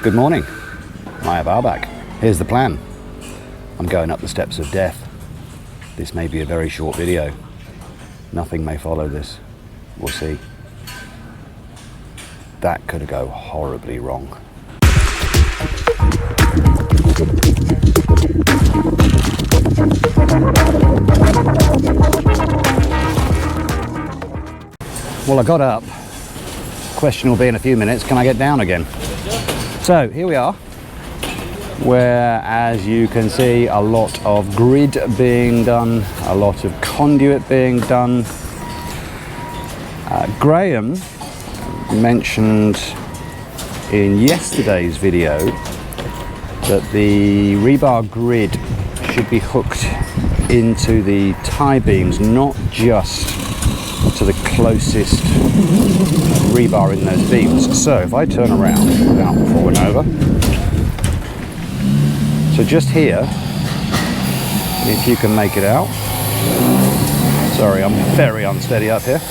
Good morning, Maya Barback. Here's the plan. I'm going up the steps of death. This may be a very short video. Nothing may follow this. We'll see. That could go horribly wrong. Well, I got up. Question will be in a few minutes, can I get down again? So here we are, where, as you can see, a lot of grid being done, a lot of conduit being done. Graham mentioned in yesterday's video that the rebar grid should be hooked into the tie beams, not just to the closest rebar in those beams. So if I turn around without falling over, so just here, if you can make it out, sorry, I'm very unsteady up here,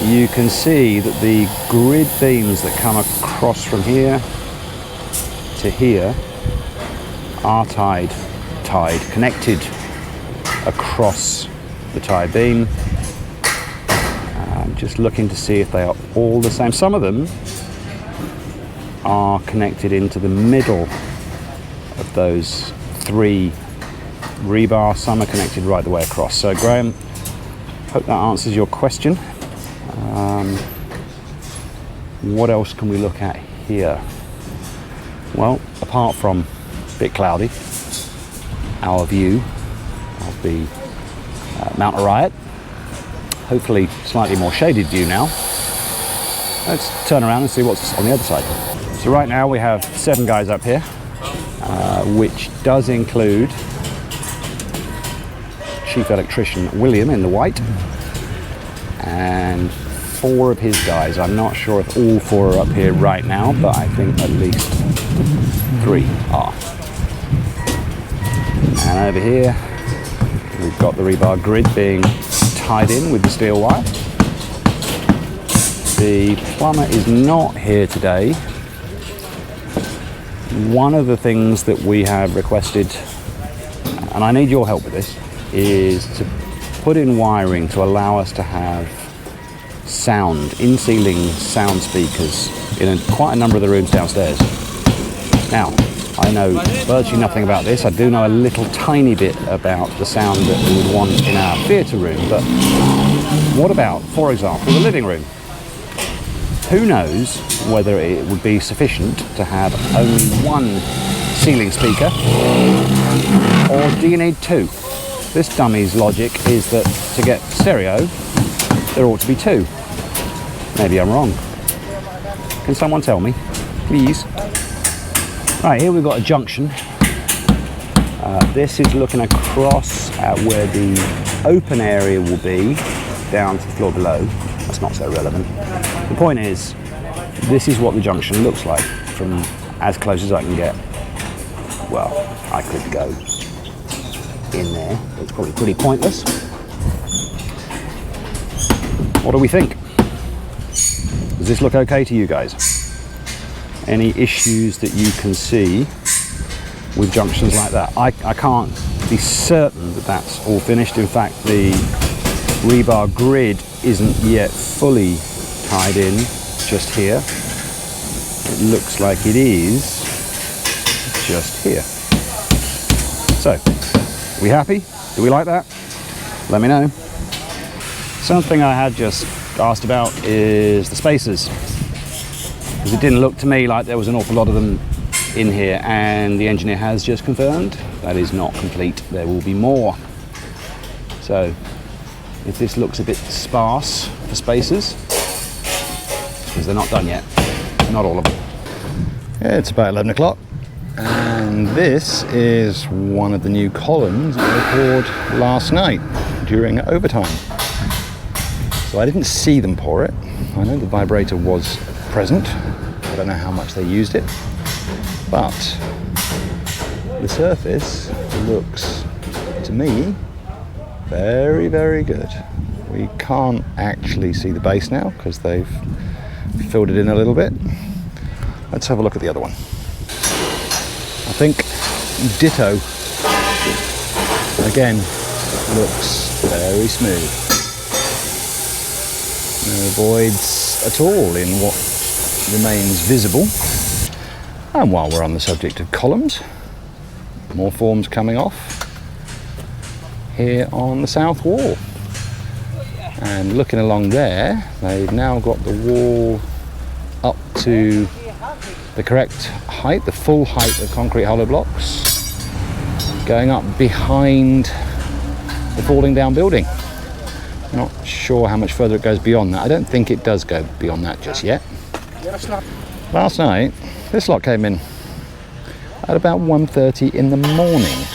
you can see that the grid beams that come across from here to here are connected across the tie beam. I'm just looking to see if they are all the same. Some of them are connected into the middle of those three rebar. Some are connected right the way across. So Graham, hope that answers your question. What else can we look at here? Well, apart from a bit cloudy, our view of the Mount Arayat, hopefully slightly more shaded view now. Let's turn around and see what's on the other side. So right now we have 7 guys up here, which does include Chief Electrician William in the white, and 4 of his guys. I'm not sure if all 4 are up here right now, but I think at least 3 are. And over here, we've got the rebar grid being tied in with the steel wire. The plumber is not here today. One of the things that we have requested, and I need your help with this, is to put in wiring to allow us to have sound, in-ceiling sound speakers in quite a number of the rooms downstairs. Now, I know virtually nothing about this. I do know a little tiny bit about the sound that we would want in our theatre room, but what about, for example, the living room? Who knows whether it would be sufficient to have only 1 ceiling speaker, or do you need 2? This dummy's logic is that to get stereo, there ought to be 2. Maybe I'm wrong. Can someone tell me, please? Right, here we've got a junction. This is looking across at where the open area will be, down to the floor below. That's not so relevant. The point is, this is what the junction looks like from as close as I can get. Well, I could go in there. It's probably pretty pointless. What do we think? Does this look okay to you guys? Any issues that you can see with junctions like that? I can't be certain that that's all finished. In fact, the rebar grid isn't yet fully tied in just here. It looks like it is just here. So, are we happy? Do we like that? Let me know. Something I had just asked about is the spacers, because it didn't look to me like there was an awful lot of them in here, and the engineer has just confirmed that is not complete. There will be more. So if this looks a bit sparse for spacers, because they're not done yet, not all of them. Yeah, it's about 11 o'clock, and this is one of the new columns I poured last night during overtime. So I didn't see them pour it. I know the vibrator was present. I don't know how much they used it, but the surface looks, to me, very, very good. We can't actually see the base now because they've filled it in a little bit. Let's have a look at the other one. I think ditto. Again, looks very smooth. No voids at all in what remains visible. And while we're on the subject of columns, more forms coming off here on the south wall. And looking along there, they've now got the wall up to the correct height, the full height of concrete hollow blocks, going up behind the falling down building. Not sure how much further it goes beyond that. I don't think it does go beyond that just yet. Last night, this lot came in at about 1:30 in the morning.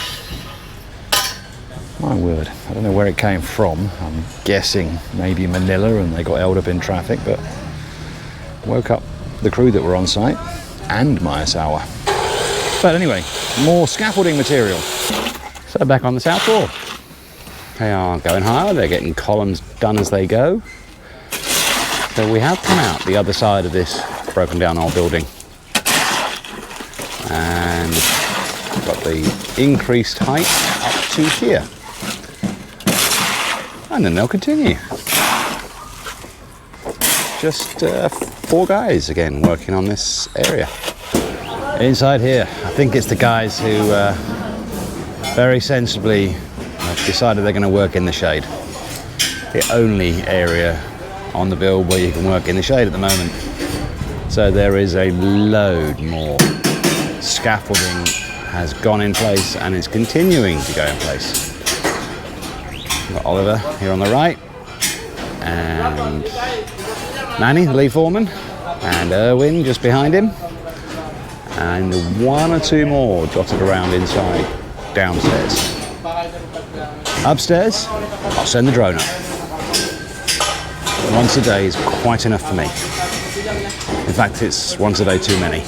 My word, I don't know where it came from. I'm guessing maybe Manila and they got held up in traffic, but woke up the crew that were on site and Miyazawa. But anyway, more scaffolding material. So back on the south wall. They are going higher, they're getting columns done as they go. So we have come out the other side of this broken down old building. And got the increased height up to here. And then they'll continue. Just 4 guys again working on this area. Inside here, I think it's the guys who very sensibly have decided they're going to work in the shade. The only area on the build where you can work in the shade at the moment. So there is a load more scaffolding has gone in place and is continuing to go in place. We've got Oliver here on the right, and Manny, the lead foreman, and Erwin just behind him, and 1 or 2 more dotted around inside, downstairs. Upstairs, I'll send the drone up. Once a day is quite enough for me. In fact, it's once a day too many.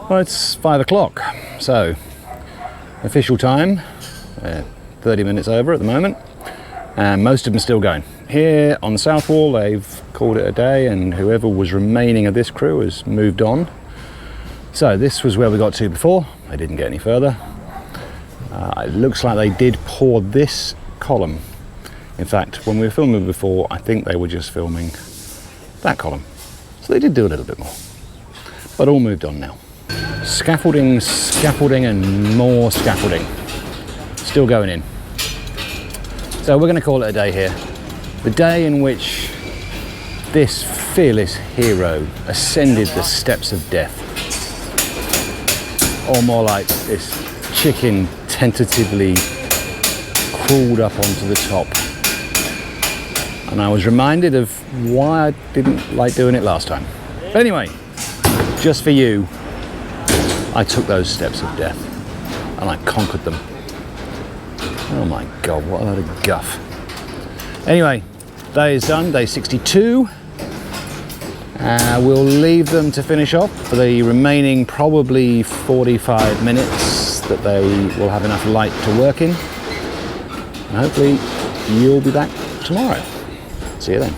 Well, it's 5 o'clock, so official time, 30 minutes over at the moment, and most of them are still going. Here on the south wall, they've called it a day, and whoever was remaining of this crew has moved on. So this was where we got to before. They didn't get any further. It looks like they did pour this column. In fact, when we were filming before, I think they were just filming that column. So they did do a little bit more, but all moved on now. Scaffolding, scaffolding, and more scaffolding. Still going in. So we're going to call it a day here. The day in which this fearless hero ascended the steps of death. Or more like this chicken tentatively crawled up onto the top. And I was reminded of why I didn't like doing it last time. But anyway, just for you, I took those steps of death and I conquered them. Oh my God, what a load of guff. Anyway, day is done, day 62. We'll leave them to finish off for the remaining probably 45 minutes that they will have enough light to work in. And hopefully you'll be back tomorrow. See you then.